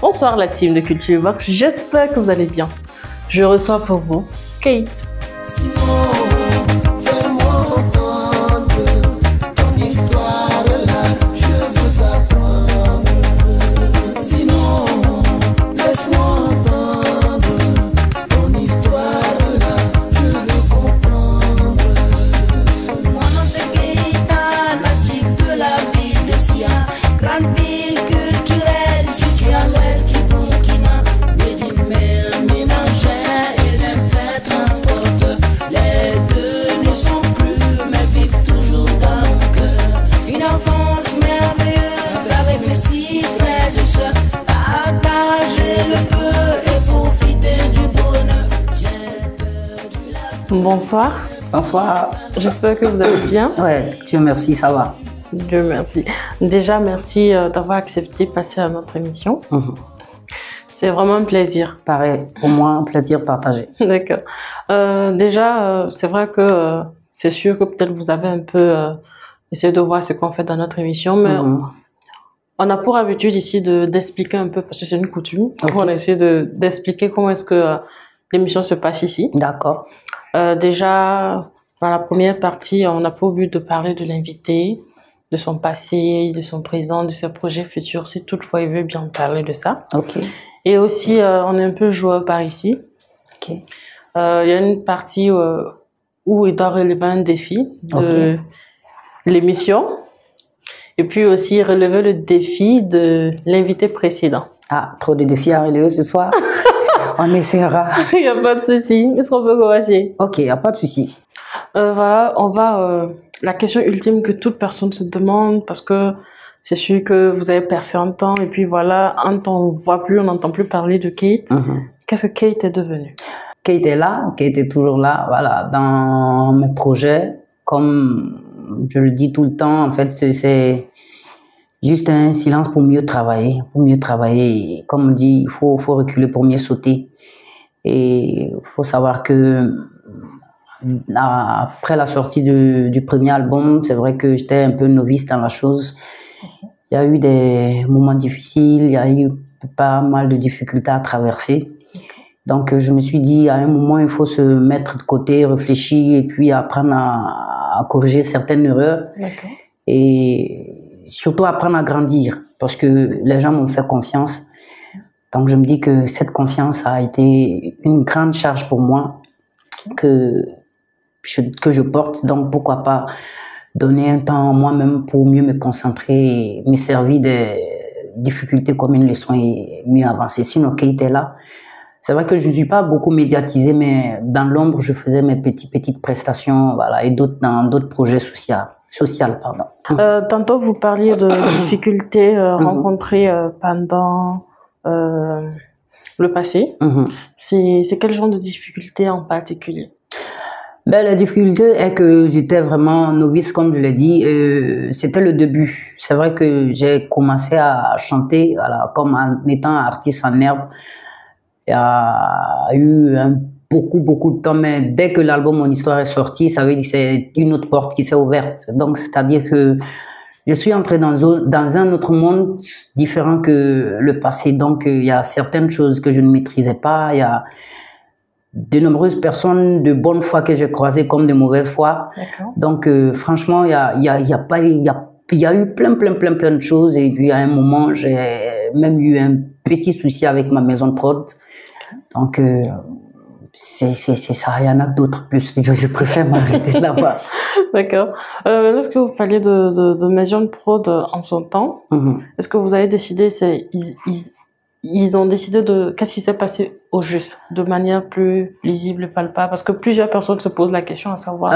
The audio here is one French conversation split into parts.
Bonsoir la team de Culture Box, j'espère que vous allez bien. Je reçois pour vous Kate. Bonsoir. Bonsoir. J'espère que vous allez bien. Ouais, Dieu merci, ça va. Dieu merci. Déjà, merci d'avoir accepté de passer à notre émission. C'est vraiment un plaisir. Pareil, pour moi, un plaisir partagé. D'accord. Déjà, c'est vrai que c'est sûr que peut-être vous avez un peu essayé de voir ce qu'on fait dans notre émission, mais on a pour habitude ici d'expliquer un peu, parce que c'est une coutume. Okay. On a essayé d'expliquer comment est-ce que l'émission se passe ici. D'accord. Déjà, dans la première partie, on a pour but de parler de l'invité, de son passé, de son présent, de ses projets futurs, si toutefois il veut bien parler de ça. Ok. Et aussi, on est un peu joueur par ici. Ok. Il y a une partie où il doit relever un défi de l'émission. Et puis aussi relever le défi de l'invité précédent. Ah, trop de défis à relever ce soir. On essaiera. Il n'y a pas de souci. Est-ce qu'on peut commencer? Ok, il n'y a pas de souci. Voilà, on va... la question ultime que toute personne se demande, parce que c'est sûr que vous avez percé un temps, et puis voilà, on ne voit plus, on n'entend plus parler de Kate. Qu'est-ce que Kate est devenue? Kate est là, Kate est toujours là, voilà, dans mes projets. Comme je le dis tout le temps, en fait, c'est juste un silence pour mieux travailler. Pour mieux travailler, comme on dit, il faut reculer pour mieux sauter. Et il faut savoir que après la sortie du premier album, c'est vrai que j'étais un peu novice dans la chose. Il y a eu des moments difficiles, il y a eu pas mal de difficultés à traverser. Donc je me suis dit, à un moment, il faut se mettre de côté, réfléchir et puis apprendre à corriger certaines erreurs. Et surtout apprendre à grandir, parce que les gens m'ont fait confiance. Donc je me dis que cette confiance a été une grande charge pour moi que je porte. Donc pourquoi pas donner un temps moi-même pour mieux me concentrer et me servir des difficultés comme une leçon et mieux avancer. Sinon, Kate est là. C'est vrai que je ne suis pas beaucoup médiatisée, mais dans l'ombre, je faisais mes petites prestations, voilà, et dans d'autres projets sociaux. Tantôt, vous parliez de difficultés rencontrées pendant le passé. C'est quel genre de difficultés en particulier? Ben, la difficulté est que j'étais vraiment novice, comme je l'ai dit. C'était le début. C'est vrai que j'ai commencé à chanter voilà, comme en étant artiste en herbe. Il y a eu beaucoup de temps, mais dès que l'album Mon Histoire est sorti, ça veut dire que c'est une autre porte qui s'est ouverte. Donc, c'est-à-dire que je suis entrée dans un autre monde différent que le passé. Donc, il y a certaines choses que je ne maîtrisais pas. Il y a de nombreuses personnes de bonne foi que j'ai croisées comme de mauvaise foi. Donc, franchement, il y a eu plein de choses. Et puis, à un moment, j'ai même eu un petit souci avec ma maison de prod. Donc, c'est ça, il y en a d'autres plus. Je préfère m'arrêter là-bas. D'accord. Est-ce que vous parliez de maison de prod en son temps? Est-ce que vous avez décidé, ils ont décidé de... Qu'est-ce qui s'est passé au juste, de manière plus lisible et palpable? Parce que plusieurs personnes se posent la question à savoir...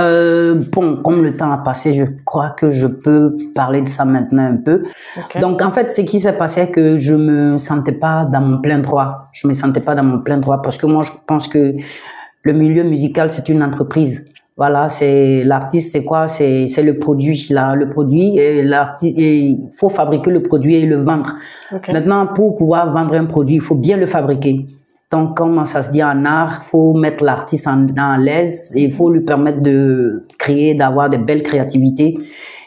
Bon, comme le temps a passé, je crois que je peux parler de ça maintenant un peu. Donc, en fait, ce qui s'est passé, c'est que je me sentais pas dans mon plein droit. Je me sentais pas dans mon plein droit parce que moi, je pense que le milieu musical, c'est une entreprise. Voilà, c'est l'artiste, c'est quoi? C'est le produit, là, le produit et l'artiste. Il faut fabriquer le produit et le vendre. Maintenant, pour pouvoir vendre un produit, il faut bien le fabriquer. Donc, comme ça se dit en art, il faut mettre l'artiste en l'aise et il faut lui permettre de créer, d'avoir de belles créativités.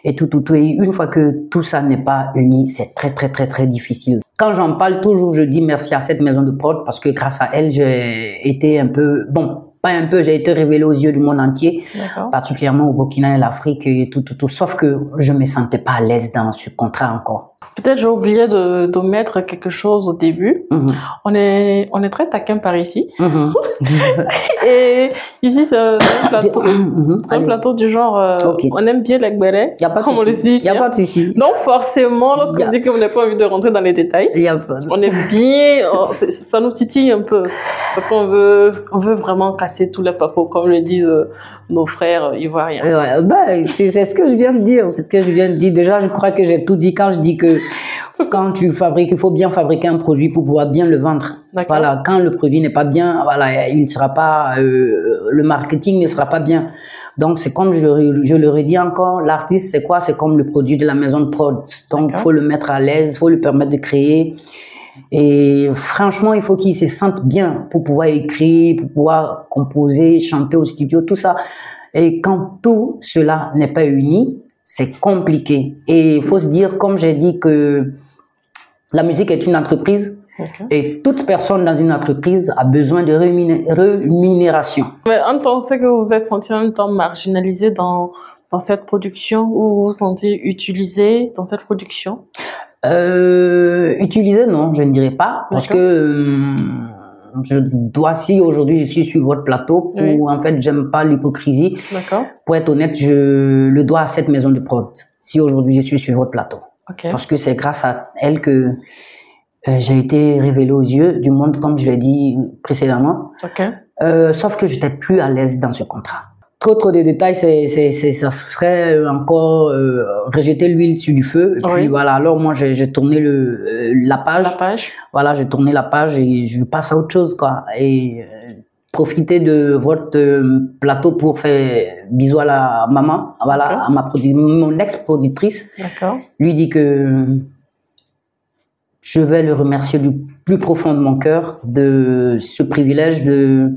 et tout. Et une fois que tout ça n'est pas uni, c'est très difficile. Quand j'en parle toujours, je dis merci à cette maison de prod parce que grâce à elle, j'ai été un peu, bon, pas un peu, j'ai été révélé aux yeux du monde entier, particulièrement au Burkina et l'Afrique et tout. Sauf que je me sentais pas à l'aise dans ce contrat encore. Peut-être j'ai oublié de mettre quelque chose au début. On est très taquin par ici. Et ici, c'est un plateau. C'est un plateau du genre, on aime bien l'Agbere, comme on le dit. Il n'y a pas de souci. Donc forcément, lorsqu'on dit que vous n'avez pas envie de rentrer dans les détails, on est bien, ça nous titille un peu. Parce qu'on veut vraiment casser tous les papos, comme le disent nos frères ivoiriens. C'est ce que je viens de dire. C'est ce que je viens de dire. Déjà, je crois que j'ai tout dit quand je dis que quand tu fabriques, il faut bien fabriquer un produit pour pouvoir bien le vendre. Voilà, quand le produit n'est pas bien, voilà, il sera pas, le marketing ne sera pas bien. Donc c'est comme je le redis encore, l'artiste c'est quoi? C'est comme le produit de la maison de prod. Donc faut le mettre à l'aise, faut lui permettre de créer. Et franchement, il faut qu'il se sente bien pour pouvoir écrire, pour pouvoir composer, chanter au studio, tout ça. Et quand tout cela n'est pas uni, c'est compliqué. Et il faut se dire, comme j'ai dit, que la musique est une entreprise et toute personne dans une entreprise a besoin de rémunération. Mais en tant que vous êtes senti en même temps marginalisé dans cette production ou vous vous sentez utilisé dans cette production? Utiliser, non, je ne dirais pas, parce que je dois, si aujourd'hui je suis sur votre plateau, pour en fait, j'aime pas l'hypocrisie. Pour être honnête, je le dois à cette maison de prod. Si aujourd'hui je suis sur votre plateau, parce que c'est grâce à elle que j'ai été révélé aux yeux du monde, comme je l'ai dit précédemment. Sauf que j'étais plus à l'aise dans ce contrat. Trop de détails, ça serait encore rejeter l'huile sur du feu. Et puis voilà, alors moi j'ai tourné la page. Voilà, j'ai tourné la page et je passe à autre chose, quoi. Et profiter de votre plateau pour faire bisous à la maman, voilà, à mon ex-productrice. Lui dit que je vais le remercier du plus profond de mon cœur de ce privilège de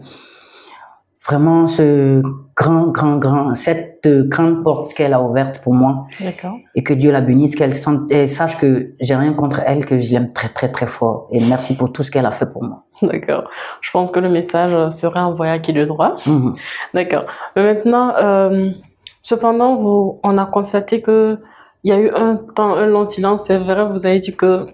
vraiment cette grande porte qu'elle a ouverte pour moi. Et que Dieu la bénisse, qu'elle sache que j'ai rien contre elle, que je l'aime très fort. Et merci pour tout ce qu'elle a fait pour moi. D'accord. Je pense que le message serait envoyé à qui de droit. D'accord. Mais maintenant, cependant, on a constaté que il y a eu un long silence. C'est vrai, vous avez dit que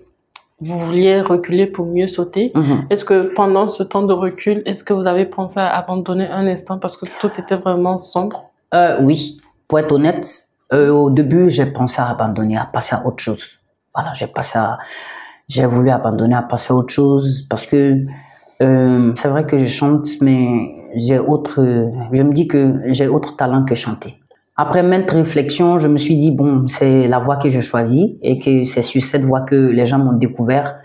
vous vouliez reculer pour mieux sauter. Est-ce que pendant ce temps de recul, est-ce que vous avez pensé à abandonner un instant parce que tout était vraiment sombre? Oui, pour être honnête, au début, j'ai pensé à abandonner, à passer à autre chose. Voilà, j'ai voulu abandonner, à passer à autre chose parce que c'est vrai que je chante, mais je me dis que j'ai autre talent que chanter. Après maintes réflexions, je me suis dit, bon, c'est la voie que je choisis et que c'est sur cette voie que les gens m'ont découvert.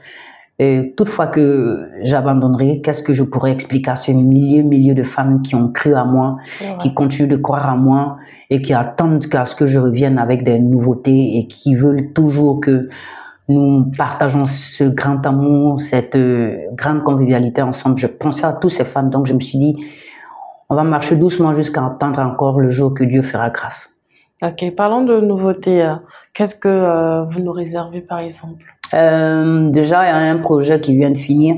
Et toutefois que j'abandonnerai, qu'est-ce que je pourrais expliquer à ce milliers de fans qui ont cru à moi, qui continuent de croire à moi et qui attendent qu'à ce que je revienne avec des nouveautés et qui veulent toujours que nous partageons ce grand amour, cette grande convivialité ensemble. Je pensais à tous ces fans, donc je me suis dit, on va marcher doucement jusqu'à attendre encore le jour que Dieu fera grâce. Ok, parlons de nouveautés. Qu'est-ce que vous nous réservez par exemple? Déjà, il y a un projet qui vient de finir.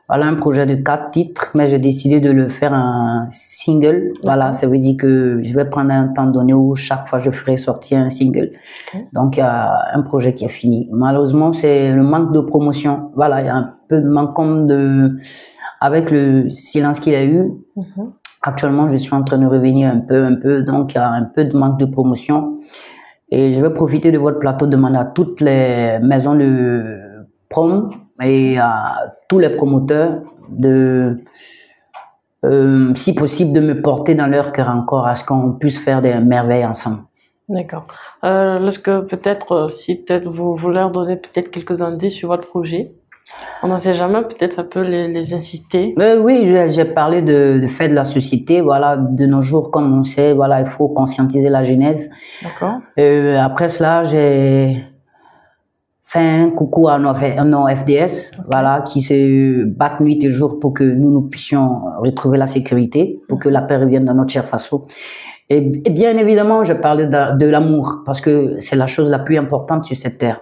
Voilà, un projet de 4 titres, mais j'ai décidé de le faire un single. Voilà, ça veut dire que je vais prendre un temps donné où chaque fois je ferai sortir un single. Donc, il y a un projet qui est fini. Malheureusement, c'est le manque de promotion. Voilà, il y a un peu de manque avec le silence qu'il y a eu. Actuellement, je suis en train de revenir un peu, donc il y a un peu de manque de promotion. Et je vais profiter de votre plateau, demander à toutes les maisons de prom et à tous les promoteurs de, si possible, de me porter dans leur cœur encore à ce qu'on puisse faire des merveilles ensemble. D'accord. Lorsque peut-être, si peut-être vous leur donnez peut-être quelques indices sur votre projet, on n'en sait jamais, peut-être ça peut les inciter. Oui, j'ai parlé de fait de la société, voilà, de nos jours, comme on sait, voilà, il faut conscientiser la jeunesse. D'accord. Après cela, j'ai fait un coucou à nos FDS, voilà, qui se battent nuit et jour pour que nous puissions retrouver la sécurité, pour que la paix revienne dans notre cher Faso. Et bien évidemment, je parlais de l'amour, parce que c'est la chose la plus importante sur cette terre.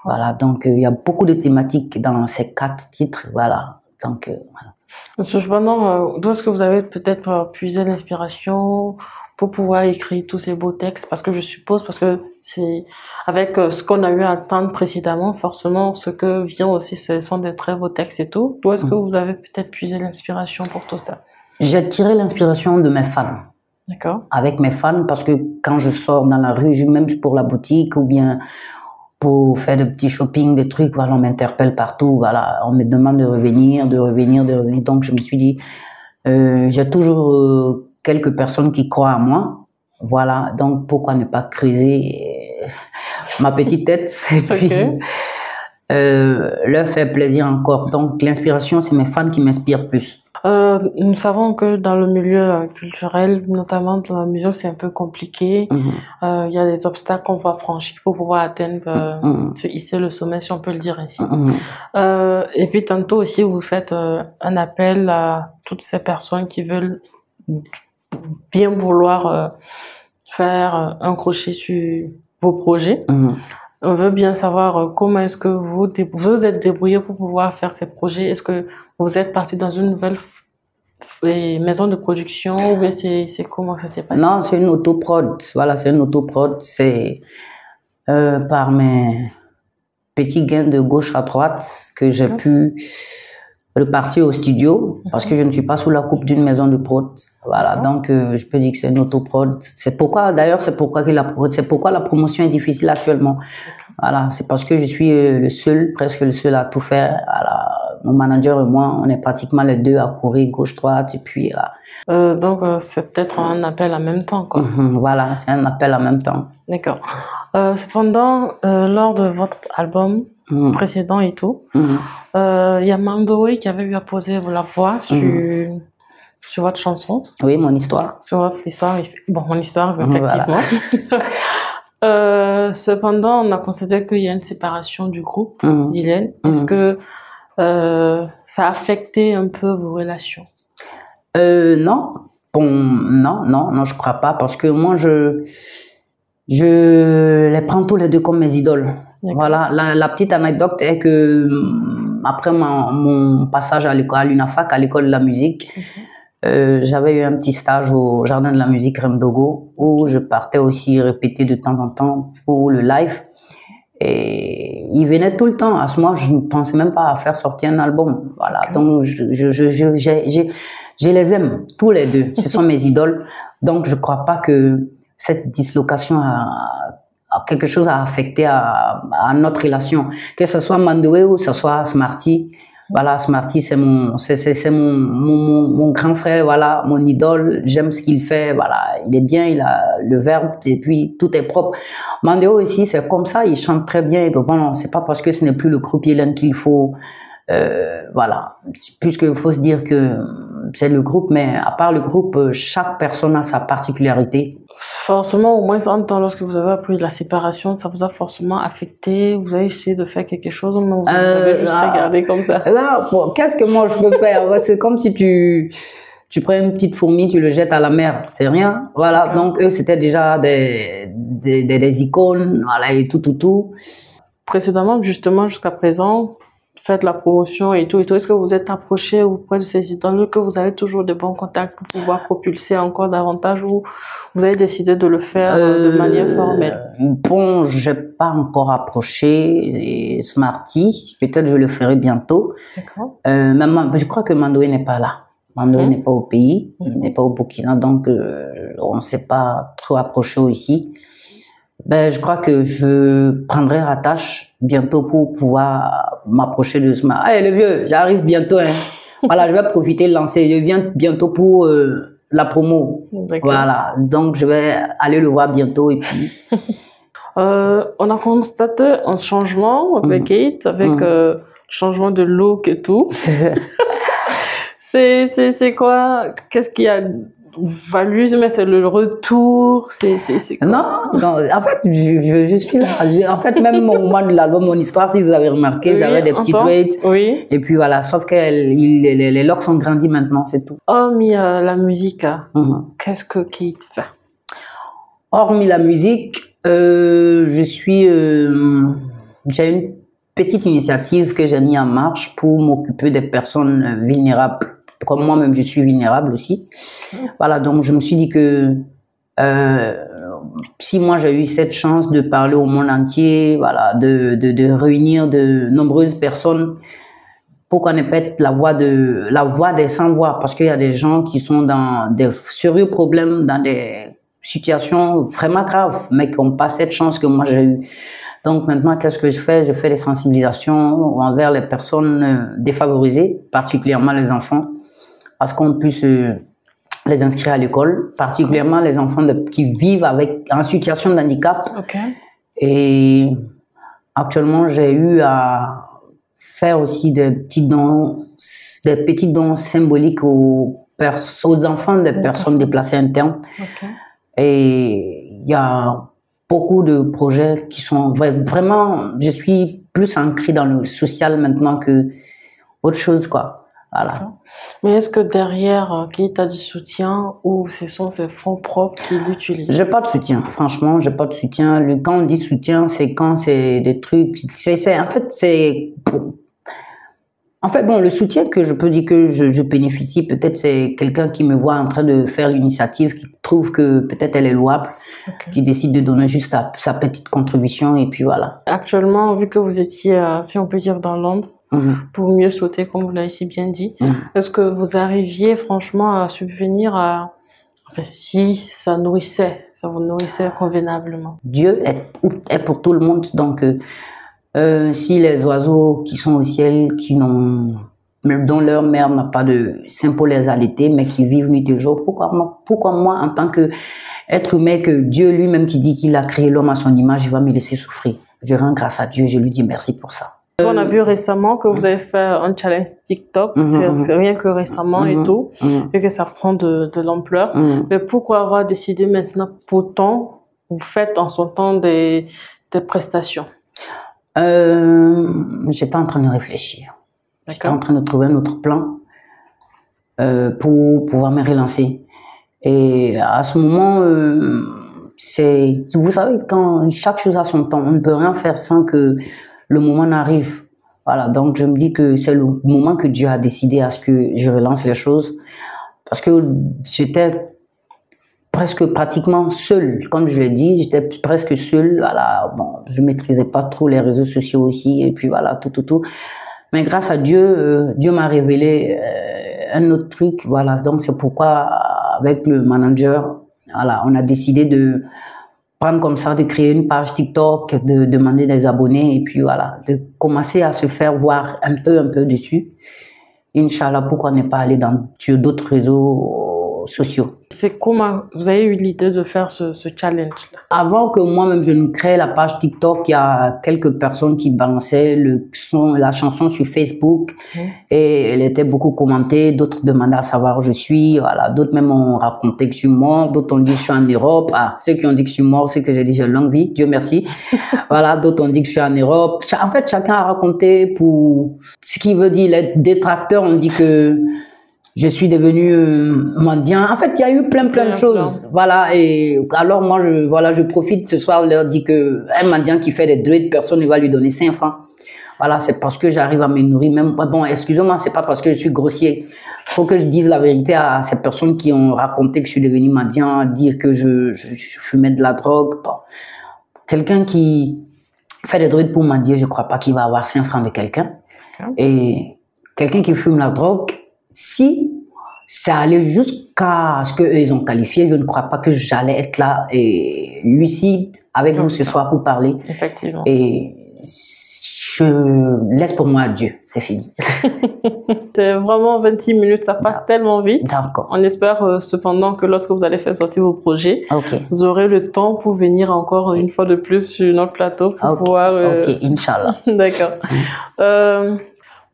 Voilà, donc il y a beaucoup de thématiques dans ces 4 titres, voilà. Donc, voilà. Cependant, d'où est-ce que vous avez peut-être puisé l'inspiration pour pouvoir écrire tous ces beaux textes? Parce que je suppose, parce que c'est avec ce qu'on a eu à entendre précédemment, forcément, ce que vient aussi, ce sont des très beaux textes et tout. D'où est-ce que vous avez peut-être puisé l'inspiration pour tout ça? J'ai tiré l'inspiration de mes fans. D'accord. Avec mes fans, parce que quand je sors dans la rue, même pour la boutique ou bien pour faire des petits shopping, des trucs, voilà, on m'interpelle partout, voilà, on me demande de revenir. Donc, je me suis dit, j'ai toujours quelques personnes qui croient à moi, voilà, donc pourquoi ne pas creuser ma petite tête et puis leur faire plaisir encore. Donc, l'inspiration, c'est mes fans qui m'inspirent plus. Nous savons que dans le milieu culturel, notamment dans la musique, c'est un peu compliqué. Il y a des obstacles qu'on va franchir pour pouvoir atteindre, se hisser le sommet, si on peut le dire ainsi. Et puis tantôt aussi, vous faites un appel à toutes ces personnes qui veulent bien vouloir faire un crochet sur vos projets. On veut bien savoir comment est-ce que vous êtes débrouillé pour pouvoir faire ces projets. Est-ce que vous êtes parti dans une nouvelle maison de production ou bien c'est comment ça s'est passé? Non, c'est une autoprod. Voilà, c'est une autoprod. C'est par mes petits gains de gauche à droite que j'ai pu repartir au studio parce que je ne suis pas sous la coupe d'une maison de prod. Voilà, donc je peux dire que c'est une autoprod. C'est pourquoi la promotion est difficile actuellement. Voilà, c'est parce que je suis presque le seul à tout faire. Voilà, mon manager et moi, on est pratiquement les deux à courir gauche-droite et puis là. Donc c'est peut-être un appel en même temps, quoi. Voilà, c'est un appel en même temps. D'accord. Cependant, lors de votre album précédent et tout, il y a Mandoé qui avait eu à poser la voix sur votre chanson. Oui, mon histoire. Sur votre histoire. Bon, mon histoire, effectivement. Voilà. Cependant, on a constaté qu'il y a une séparation du groupe, Hélène. Est-ce que ça a affecté un peu vos relations? Non. Bon, non, je crois pas, parce que moi, je les prends tous les deux comme mes idoles. Voilà, la petite anecdote est que après mon passage à l'UNAFAC, à l'école de la musique, j'avais eu un petit stage au Jardin de la musique Remdogo où je partais aussi répéter de temps en temps pour le live. Et ils venaient tout le temps. À ce moment, je ne pensais même pas à faire sortir un album. Voilà, donc je les aime tous les deux. Ce sont mes idoles. Donc je crois pas que cette dislocation a quelque chose à affecter à notre relation, que ce soit Mandoé ou que ce soit Smarty. Voilà, Smarty, c'est mon grand frère, voilà, mon idole. J'aime ce qu'il fait, voilà, il est bien, il a le verbe et puis tout est propre. Mandoé aussi, c'est comme ça, il chante très bien. Et bon, c'est pas parce que ce n'est plus le groupe Hélène qu'il faut, voilà, puisqu'il faut se dire que c'est le groupe, mais à part le groupe, chaque personne a sa particularité. Forcément, au moins en temps, lorsque vous avez appris la séparation, ça vous a forcément affecté? Vous avez essayé de faire quelque chose ou non, vous avez juste regardé comme ça? Là, bon, qu'est-ce que moi je peux faire? C'est comme si tu prends une petite fourmi, tu le jettes à la mer, c'est rien. Voilà, donc eux, c'était déjà des icônes, voilà, et tout. Précédemment, justement, jusqu'à présent, faites la promotion et tout. Est-ce que vous êtes approché auprès de ces idoles, que vous avez toujours de bons contacts pour pouvoir propulser encore davantage, ou vous avez décidé de le faire de manière formelle? Bon, j'ai pas encore approché Smarty. Peut-être je le ferai bientôt. D'accord. Je crois que Mandoé n'est pas là. Mandoé n'est pas au pays, n'est pas au Burkina, donc on ne s'est pas trop approché ici. Je crois que je prendrai rattache bientôt pour pouvoir m'approcher de ce match. Hey, le vieux, j'arrive bientôt. Hein. Voilà, je vais profiter de lancer. Je viens bientôt pour la promo. Voilà, donc je vais aller le voir bientôt. Et puis... on a constaté un changement avec Kate, avec changement de look et tout. C'est quoi? Qu'est-ce qui a valu? Mais c'est le retour, Non, en fait, je suis là. En fait, même au moment de l'album, mon histoire, si vous avez remarqué, j'avais des petites weights. Oui. Et puis voilà, sauf que les locks sont grandis maintenant, c'est tout. Hormis la musique, qu'est-ce que Kate fait? Hormis la musique, j'ai une petite initiative que j'ai mis en marche pour m'occuper des personnes vulnérables. Comme moi-même, je suis vulnérable aussi. Voilà, donc je me suis dit que si moi j'ai eu cette chance de parler au monde entier, voilà, de réunir de nombreuses personnes, pourquoi ne pas être la voix des sans-voix? Parce qu'il y a des gens qui sont dans des sérieux problèmes, dans des situations vraiment graves, mais qui n'ont pas cette chance que moi j'ai eue. Donc maintenant, qu'est-ce que je fais? Je fais des sensibilisations envers les personnes défavorisées, particulièrement les enfants, parce qu'on puisse les inscrire à l'école, particulièrement les enfants qui vivent en situation de handicap. Okay. Et actuellement, j'ai eu à faire aussi des petits dons symboliques aux enfants des personnes déplacées internes. Okay. Et il y a beaucoup de projets qui sont vraiment, je suis plus ancrée dans le social maintenant que autre chose, quoi. Voilà. Okay. Mais est-ce que derrière, qui t'a du soutien ou ce sont ses fonds propres qu'il utilise? J'ai pas de soutien, franchement, j'ai pas de soutien. Quand on dit soutien, c'est quand c'est des trucs, en fait, bon, le soutien que je peux dire que je bénéficie, peut-être c'est quelqu'un qui me voit en train de faire l'initiative, qui trouve que peut-être elle est louable, okay, qui décide de donner juste sa petite contribution et puis voilà. Actuellement, vu que vous étiez, si on peut dire, dans l'ombre, pour mieux sauter, comme vous l'avez si bien dit, est-ce que vous arriviez franchement à subvenir à... Enfin, si ça vous nourrissait convenablement? Dieu est pour tout le monde, donc... si les oiseaux qui sont au ciel, dont leur mère n'a pas de sein pour les allaiter, mais qui vivent nuit et jour, pourquoi moi, en tant qu'être humain, que Dieu lui-même qui dit qu'il a créé l'homme à son image, il va me laisser souffrir? Je rends grâce à Dieu, je lui dis merci pour ça. On a vu récemment que vous avez fait un challenge TikTok, c'est rien que récemment et tout, et que ça prend de l'ampleur. Mais pourquoi avoir décidé maintenant, pourtant, vous faites en son temps des prestations? J'étais en train de réfléchir. J'étais en train de trouver un autre plan pour pouvoir me relancer. Et à ce moment, vous savez, quand chaque chose a son temps, on ne peut rien faire sans que le moment n'arrive. Voilà, donc je me dis que c'est le moment que Dieu a décidé à ce que je relance les choses. Parce que j'étais pratiquement seule, comme je l'ai dit, j'étais presque seule. Voilà, bon, je maîtrisais pas trop les réseaux sociaux aussi, et puis voilà, tout. Mais grâce à Dieu, Dieu m'a révélé un autre truc, voilà. Donc c'est pourquoi avec le manager, voilà, on a décidé de prendre comme ça, de créer une page TikTok, de demander des abonnés, et puis voilà, de commencer à se faire voir un peu dessus. Inch'Allah, pourquoi ne pas aller sur d'autres réseaux sociaux. C'est comment vous avez eu l'idée de faire ce challenge-là? Avant que moi-même je ne crée la page TikTok, il y a quelques personnes qui balançaient la chanson sur Facebook et elle était beaucoup commentée. D'autres demandaient à savoir où je suis. Voilà. D'autres même ont raconté que je suis mort. D'autres ont dit que je suis en Europe. Ah, ceux qui ont dit que je suis mort, c'est que j'ai dit j'ai une longue vie, Dieu merci. Voilà. D'autres ont dit que je suis en Europe. En fait, chacun a raconté pour ce qui veut dire. Les détracteurs ont dit que je suis devenu mendiant. En fait, il y a eu plein de choses. Voilà. Et alors, moi, je profite ce soir, leur dis que un mendiant qui fait des dreads, personne ne va lui donner 5 francs. Voilà. C'est parce que j'arrive à me nourrir. Même, bon, excusez-moi, c'est pas parce que je suis grossier. Faut que je dise la vérité à ces personnes qui ont raconté que je suis devenu mendiant, dire que je fumais de la drogue. Bon. Quelqu'un qui fait des dreads pour mendier, je crois pas qu'il va avoir 5 francs de quelqu'un. Et quelqu'un qui fume la drogue, si ça allait jusqu'à ce qu'eux ils ont qualifié, je ne crois pas que j'allais être là et lucide avec vous ce soir pour parler. Effectivement. Et je laisse pour moi Dieu, c'est fini. C'est vraiment 26 minutes, ça passe tellement vite. D'accord. On espère cependant que lorsque vous allez faire sortir vos projets, vous aurez le temps pour venir encore une fois de plus sur notre plateau pour pouvoir... Ok, Inch'Allah. D'accord.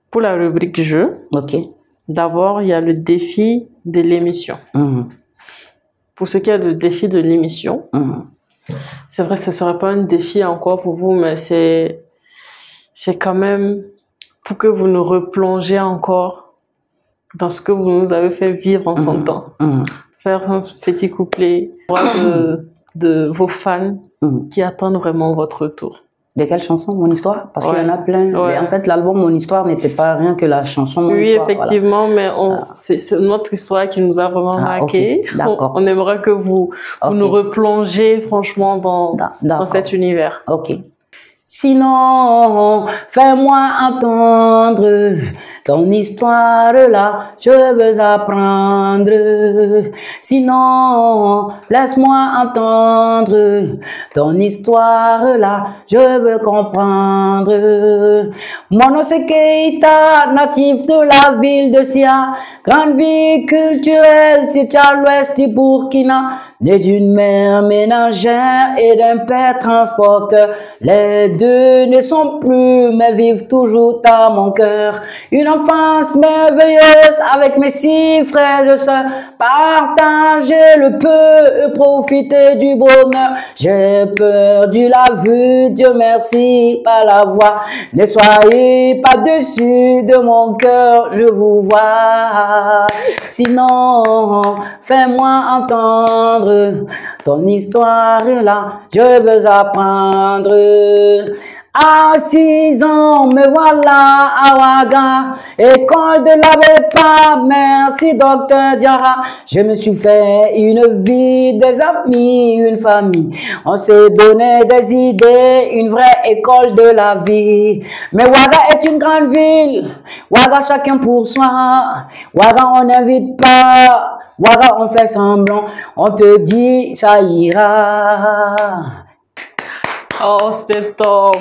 Pour la rubrique jeu. D'abord, il y a le défi de l'émission. Pour ce qui est du défi de l'émission, c'est vrai que ce ne serait pas un défi encore pour vous, mais c'est quand même pour que vous nous replongez encore dans ce que vous nous avez fait vivre en son temps. Faire un petit couplet, de vos fans qui attendent vraiment votre retour. De quelle chanson? Mon histoire? Parce qu'il y en a plein. Ouais. En fait, l'album Mon histoire n'était pas rien que la chanson Mon histoire. Oui, effectivement, mais c'est notre histoire qui nous a vraiment marqué. Okay. D'accord. On aimerait que vous nous replongez franchement dans cet univers. Ok. Sinon, fais-moi entendre ton histoire là, je veux apprendre. Sinon, laisse-moi entendre ton histoire là, je veux comprendre. Mon nom c'est Keita, natif de la ville de Sia, grande vie culturelle située à l'ouest du Burkina, né d'une mère ménagère et d'un père transporteur. Les deux ne sont plus, mais vivent toujours dans mon cœur. Une enfance merveilleuse avec mes 6 frères et sœurs. Partager le peu et profiter du bonheur. J'ai perdu la vue, Dieu merci, pas la voix. Ne soyez pas dessus de mon cœur, je vous vois. Sinon, fais-moi entendre ton histoire là, je veux apprendre. À 6 ans, me voilà à Ouaga, école de l'abbé Pa, merci docteur Diarra. Je me suis fait une vie, des amis, une famille. On s'est donné des idées, une vraie école de la vie. Mais Ouaga est une grande ville, Ouaga chacun pour soi. Ouaga on n'invite pas, Ouaga on fait semblant, on te dit ça ira. Oh, c'était top.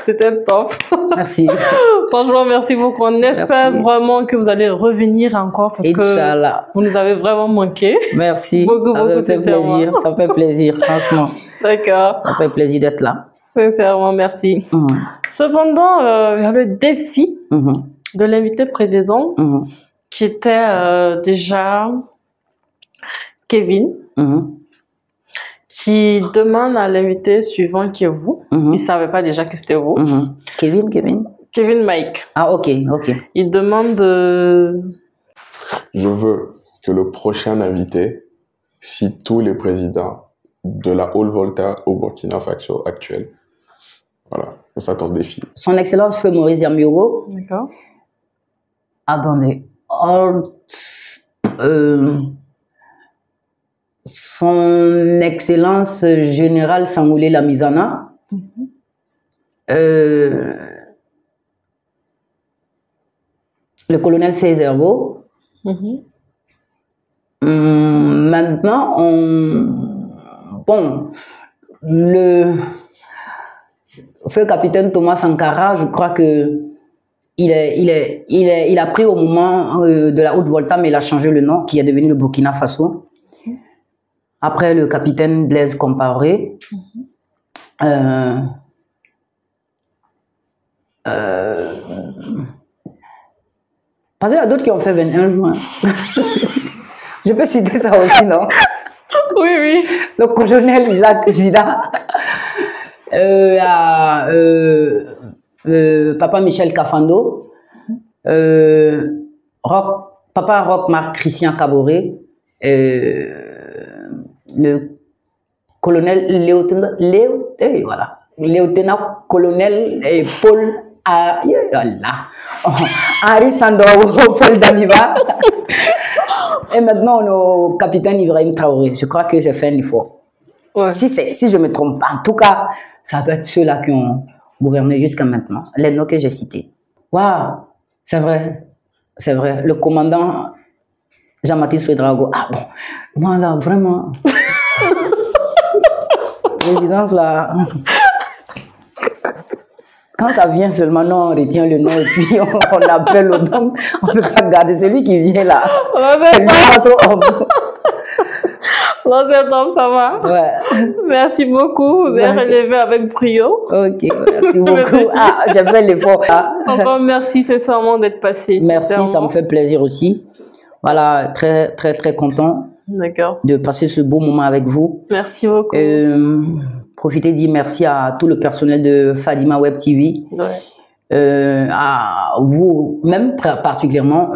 C'était top. Merci. Franchement, merci beaucoup. On espère vraiment que vous allez revenir encore parce Inch'Allah. Que vous nous avez vraiment manqué. Merci. Beaucoup, ça fait plaisir. Ça fait plaisir, franchement. D'accord. Ça fait plaisir d'être là. Sincèrement, merci. Cependant, il y a le défi de l'invité président qui était déjà Kevin. Qui demande à l'invité suivant qui est vous. Il ne savait pas déjà que c'était vous. Kevin Mike. Ah, ok. Il demande Je veux que le prochain invité cite tous les présidents de la Haute-Volta au Burkina Faso actuel. Voilà, c'est ça ton défi. Son Excellence Feu Maurice Yamiogo. D'accord. Attendez. Son Excellence Général Sangoulé Lamizana, le colonel Césaire-Beau. Maintenant, le feu capitaine Thomas Sankara, je crois que il a pris au moment de la Haute-Volta, mais il a changé le nom, qui est devenu le Burkina Faso. Après, le capitaine Blaise Compaoré. Parce qu'il y a d'autres qui ont fait 21 juin. Je peux citer ça aussi, non? Oui. Le colonel Isaac Zida. Papa Michel Kafando. Papa Roch Marc Christian Caboret. Le colonel lieutenant colonel Paul Henri Sandor Paul Damiba. Et maintenant on est au capitaine Ibrahim Traoré. Je crois que j'ai fait un effort. Ouais. Si je me trompe pas, en tout cas, ça doit être ceux-là qui ont gouverné jusqu'à maintenant. Les noms que j'ai cités. Waouh, c'est vrai. Le commandant Jean-Baptiste Ouédraogo. Ah bon, moi là, vraiment. Résidence là. Quand ça vient seulement, non, on retient le nom et puis on appelle le nom. On ne peut pas garder celui qui vient là. C'est notre homme. L'ancien homme, ça va? Ouais. Merci beaucoup. Vous avez relevé avec brio. Ok, merci beaucoup. Ah, j'ai fait l'effort. Encore merci sincèrement d'être passé. Merci, ça me fait plaisir aussi. Voilà, très, très, très content. D'accord. De passer ce beau moment avec vous. Merci beaucoup. Profitez de dire merci à tout le personnel de Fadima Web TV. Ouais. À vous, même particulièrement,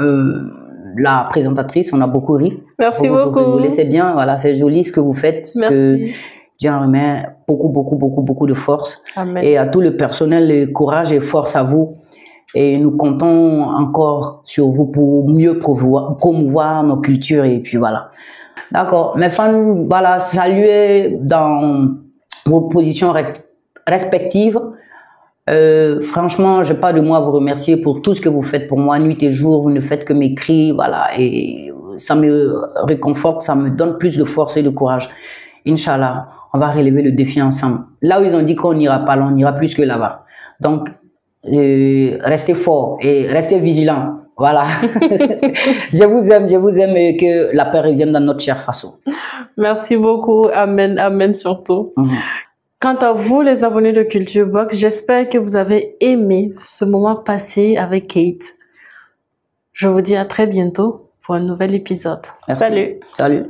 la présentatrice, on a beaucoup ri. Merci beaucoup. Vous laissez bien, voilà, c'est joli ce que vous faites. Merci. Dieu en remet beaucoup de force. Amen. Et à tout le personnel, courage et force à vous. Et nous comptons encore sur vous pour mieux promouvoir nos cultures et puis voilà. D'accord. Mes fans, voilà, saluez dans vos positions respectives. Franchement, je n'ai pas de mots à vous remercier pour tout ce que vous faites pour moi, nuit et jour. Vous ne faites que m'écrire, voilà. Et ça me réconforte, ça me donne plus de force et de courage. Inch'Allah, on va relever le défi ensemble. Là où ils ont dit qu'on n'ira pas là, on ira plus que là-bas. Donc, restez forts et restez vigilants. Voilà. Je vous aime et que la paix revienne dans notre cher Faso. Merci beaucoup. Amen, amen surtout. Quant à vous, les abonnés de Culture Box, j'espère que vous avez aimé ce moment passé avec Kate. Je vous dis à très bientôt pour un nouvel épisode. Merci. Salut. Salut.